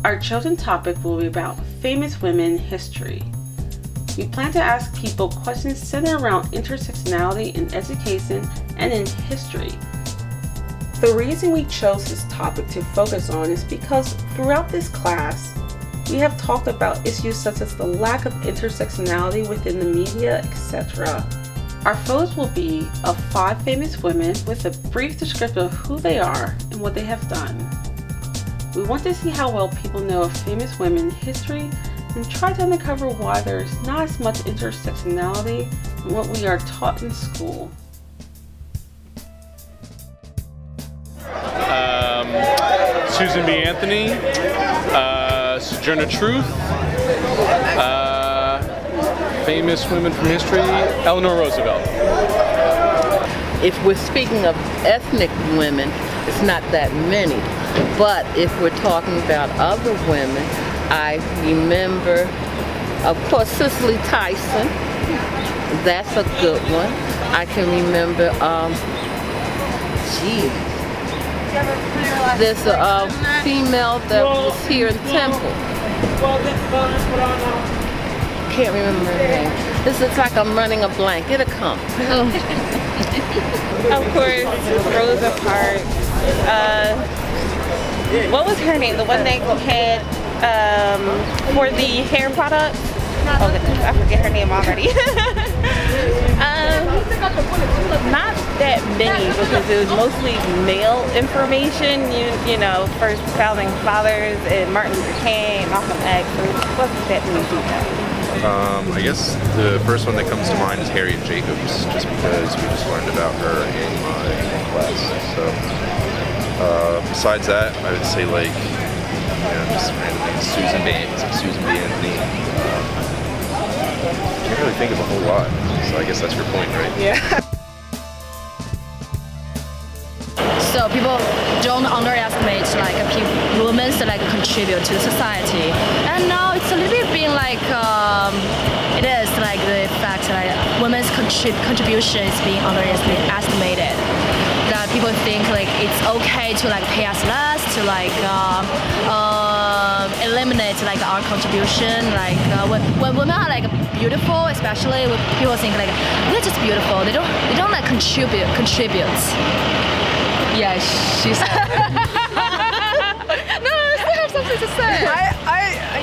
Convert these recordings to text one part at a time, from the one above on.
Our chosen topic will be about famous women in history. We plan to ask people questions centered around intersectionality in education and in history. The reason we chose this topic to focus on is because throughout this class, we have talked about issues such as the lack of intersectionality within the media, etc. Our photos will be of 5 famous women with a brief description of who they are and what they have done. We want to see how well people know of famous women in history and try to uncover why there is not as much intersectionality in what we are taught in school. Susan B. Anthony, Sojourner Truth, famous women from history, Eleanor Roosevelt. If we're speaking of ethnic women, it's not that many. But if we're talking about other women, I remember, of course, Cicely Tyson. That's a good one. I can remember, there's a female that was here in Temple. Can't remember her name. This is like I'm running a blank. It'll come. Of course, Rosa Parks. What was her name? The one that had for the hair products? Oh goodness, I forget her name already. Not that many because it was mostly male information. You know, first founding fathers and Martin Luther King, Malcolm X. So it wasn't that many people. I guess the first one that comes to mind is Harriet Jacobs, just because we just learned about her in my class. So besides that, I would say like, you know, just randomly Susan B. Anthony. Can't really think of a whole lot. So I guess that's your point, right? Yeah. So people don't underestimate like women that like contribute to society, and now it's a little bit being like it is like the fact that women's contribution is being underestimated. That people think like it's okay to like pay us less, to like eliminate like our contribution. Like when women are like beautiful, especially when people think like they're just beautiful, they don't like contribute. Yeah, she said it. No, I still have something to say.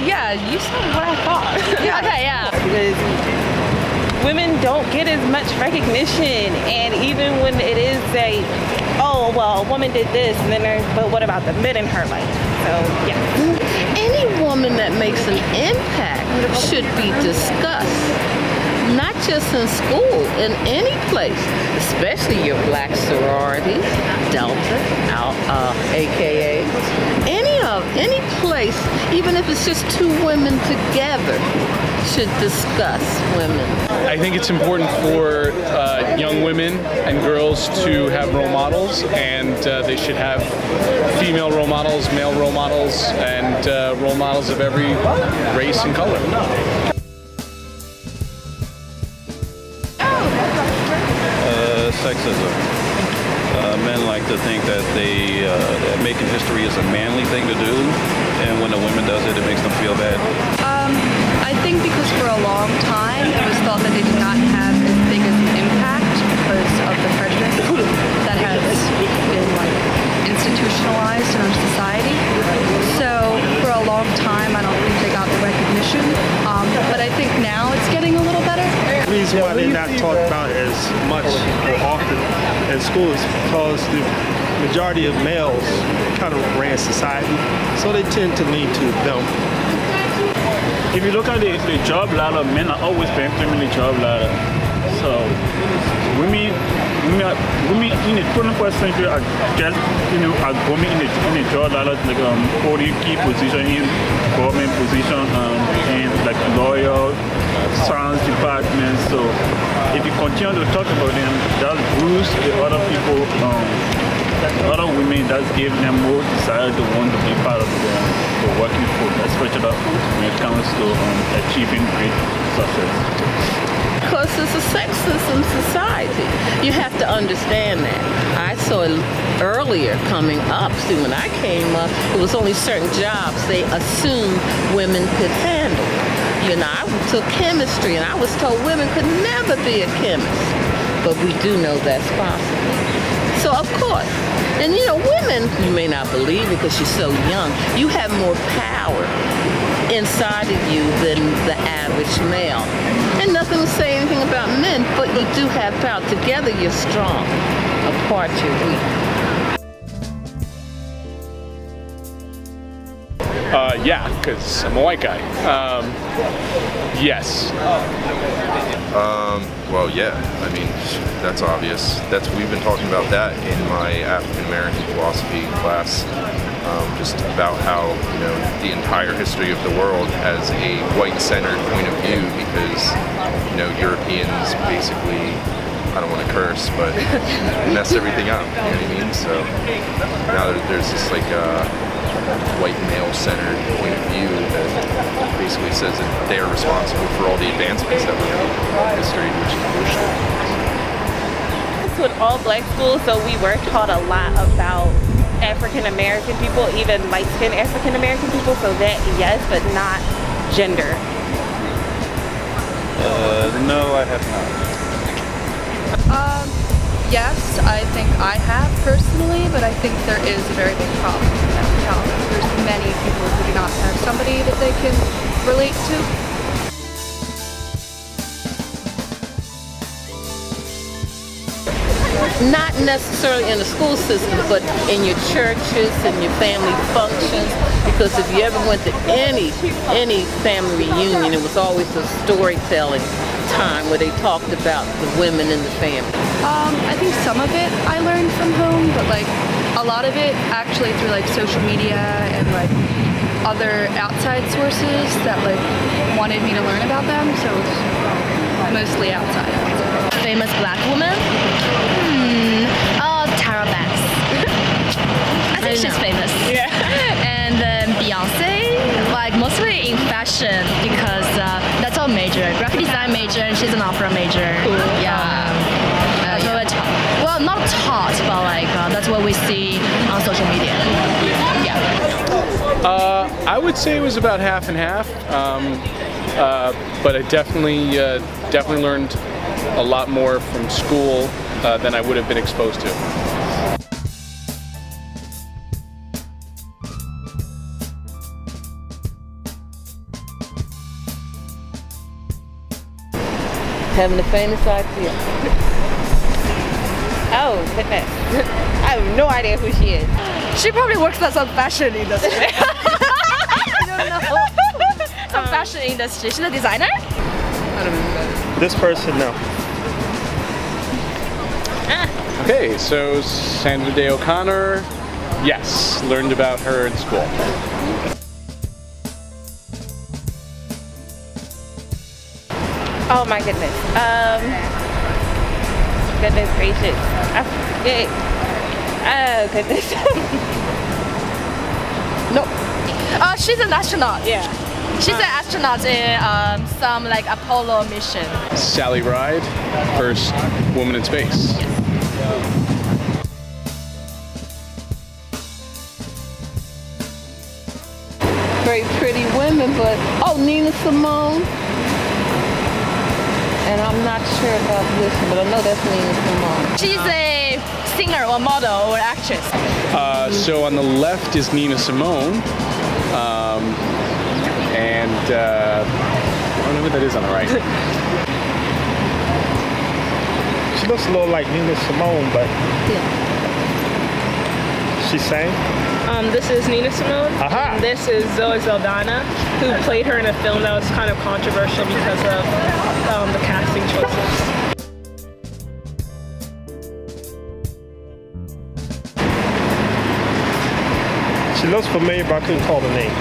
Yeah, you said what I thought. Yeah. Okay, yeah. Because women don't get as much recognition, and even when it is oh, well, a woman did this, and then but what about the men in her life? So, yeah. Any woman that makes an impact should be discussed. Not just in school, in any place, especially your black sororities, Delta, AKA, any place, even if it's just 2 women together, should discuss women. I think it's important for young women and girls to have role models, and they should have female role models, male role models, and role models of every race and color. Sexism. Men like to think that that making history is a manly thing to do, and when a woman does it, it makes them feel bad. I think because for a long time it was thought that they did not have as big of an impact because of the prejudice that has been like institutionalized in our society. So for a long time I don't think they got the recognition, but I think now it's getting a little better. The reason why they're not talked about as much or often in schools is because the majority of males kind of ran society, so they tend to lean to them. If you look at the job ladder, men are always climbing the job ladder. So women in the 21st century are just, are going in the job ladder, like holding key position in government position, and like lawyer, science department. So if you continue to talk about them, that boosts the other people, other women, that gives them more desire to want to be part of the working force, especially when it comes to achieving great success. because it's a sexism society. You have to understand that. I saw it earlier coming up. See, when I came up, it was only certain jobs they assumed women could handle. You know, I took chemistry and I was told women could never be a chemist. But we do know that's possible. So of course, and you know, women, you may not believe it because you're so young, you have more power inside of you than the average male. And nothing to say anything about men, but you do have power. Together you're strong, apart you're weak. Yeah, because I'm a white guy. Yes. Well, yeah. I mean, that's obvious. We've been talking about that in my African American philosophy class. Just about how, you know, the entire history of the world has a white-centered point of view because, you know, Europeans basically, I don't want to curse, but messed everything up, you know what I mean? So now there's this like white male-centered point of view that basically says that they are responsible for all the advancements that we have in history, which is bullshit. It's with all black schools, so we were taught a lot about African American people, even light-skinned African American people, so that yes, but not gender. No, I have not. Yes, I think I have personally, but I think there is a very big problem with that challenge. There's many people who do not have somebody that they can relate to. Not necessarily in the school system, but in your churches and your family functions. Because if you ever went to any family reunion, it was always a storytelling time where they talked about the women in the family. I think some of it I learned from home, but like a lot of it actually through like social media and like other outside sources that like wanted me to learn about them. So it's mostly outside. Famous black woman? Tara Banks. I think she's famous. Yeah. And then Beyonce, like mostly in fashion because that's our major. Graphic design major and she's an opera major. Cool. Yeah. That's what we're taught. Well, not taught, but like that's what we see on social media. Yeah. I would say it was about half and half, but I definitely learned a lot more from school than I would have been exposed to. Having a famous idea. Oh, goodness. I have no idea who she is. She probably works at some fashion industry. I don't know. Some fashion industry. She's a designer? I don't remember. This person, no. Okay, so Sandra Day O'Connor, yes, learned about her in school. Oh my goodness. Goodness gracious. I forget. Oh goodness. No. She's an astronaut. Yeah. She's an astronaut in some like Apollo mission. Sally Ride, first woman in space. Very pretty women, but oh, Nina Simone. And I'm not sure about this, but I know that's Nina Simone. She's a singer or model or actress. So on the left is Nina Simone, and I don't know who that is on the right. She looks a little like Nina Simone, but she sang. This is Nina Simone, and this is Zoe Saldana, who played her in a film that was kind of controversial because of the casting choices. She looks familiar, but I couldn't call the name.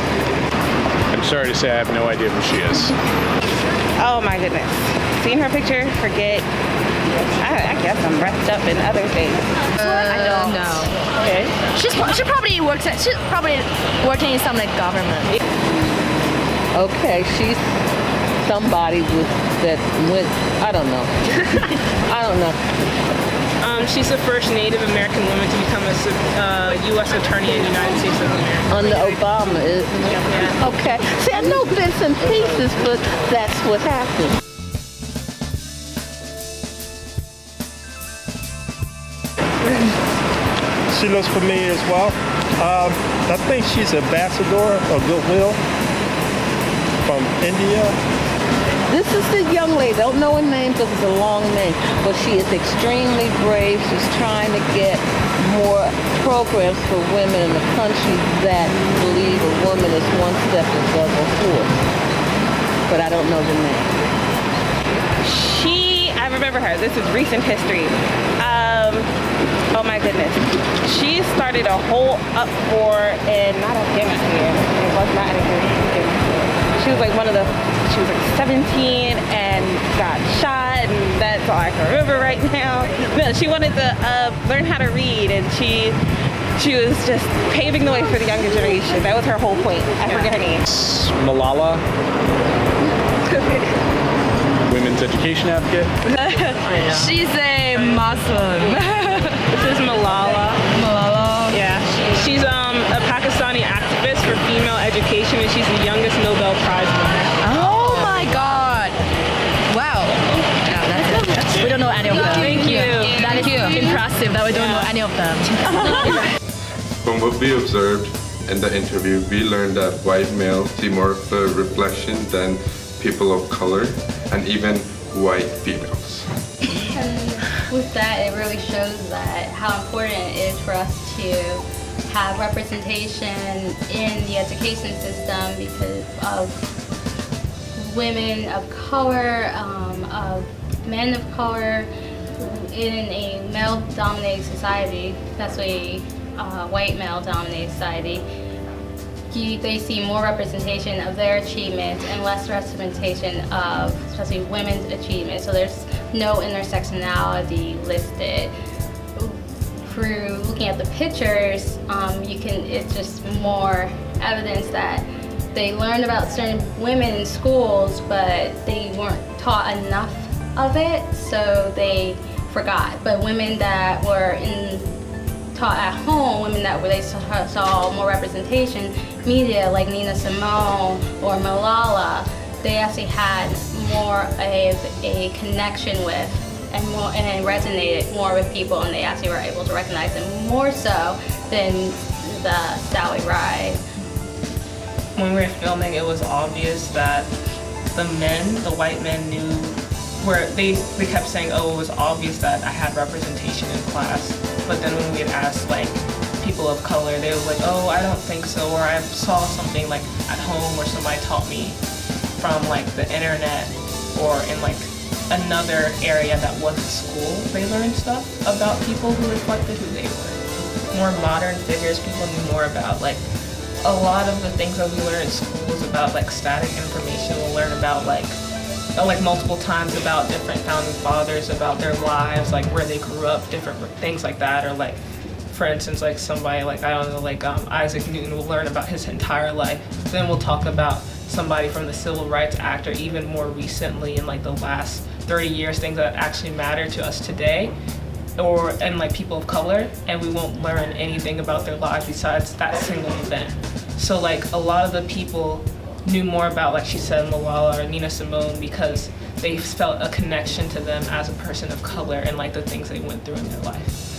I'm sorry to say I have no idea who she is. Oh my goodness. Seen her picture? Forget. I guess I'm wrapped up in other things. I don't know. Okay. She's probably working in some like government. Okay, she's somebody that went, I don't know. I don't know. She's the first Native American woman to become a U.S. attorney in the United States of America. Under Obama, isn't it? Yeah. Okay. See, I know bits and pieces, but that's what happened. She looks familiar as well. I think she's ambassador of Goodwill from India. This is the young lady. Don't know her name because it's a long name, but she is extremely brave. She's trying to get more programs for women in the country that believe a woman is one step above a horse. But I don't know the name. I remember her. This is recent history. Oh my goodness. She started a whole uproar in, not Afghanistan. It was not in Afghanistan. She was like she was like 17 and got shot, and that's all I can remember right now. No, she wanted to learn how to read, and she was just paving the way for the younger generation. That was her whole point. I forget her name. Malala. Women's education advocate. She's a Muslim. This is Malala. Malala. Yeah. She's a Pakistani activist for female education, and she's the youngest Nobel Prize winner. Oh my God! Wow. Yeah, that's it. We don't know any of them. Thank you. That is impressive that we don't know any of them. From what we observed in the interview, we learned that white males see more of a reflection than people of color and even white females. And with that, it really shows that how important it is for us to have representation in the education system because of women of color, of men of color in a male-dominated society, especially white male-dominated society. They see more representation of their achievements and less representation of especially women's achievements. So there's no intersectionality listed. Through looking at the pictures, it's just more evidence that they learned about certain women in schools, but they weren't taught enough of it, so they forgot. But women that were taught at home, women that they saw more representation, media like Nina Simone or Malala, they actually had more of a connection with and resonated more with people, and they actually were able to recognize them more so than the Sally Ride. When we were filming, it was obvious that the white men knew where they kept saying, oh, it was obvious that I had representation in class. But then when we had asked like people of color, they were like, oh, I don't think so, or I saw something like at home or somebody taught me from like the internet or in like another area that wasn't school. They learned stuff about people who reflected who they were. More modern figures, people knew more about. Like a lot of the things that we learn in school is about like static information. We'll learn about like multiple times about different founding fathers, about their lives, like where they grew up, different things like that. Or like, for instance, like somebody like, I don't know, like Isaac Newton, will learn about his entire life. Then we'll talk about somebody from the Civil Rights Act, or even more recently in like the last 30 years, things that actually matter to us today, and like people of color, and we won't learn anything about their lives besides that single event. So like a lot of the people knew more about, like she said, Malala or Nina Simone, because they felt a connection to them as a person of color and like the things they went through in their life.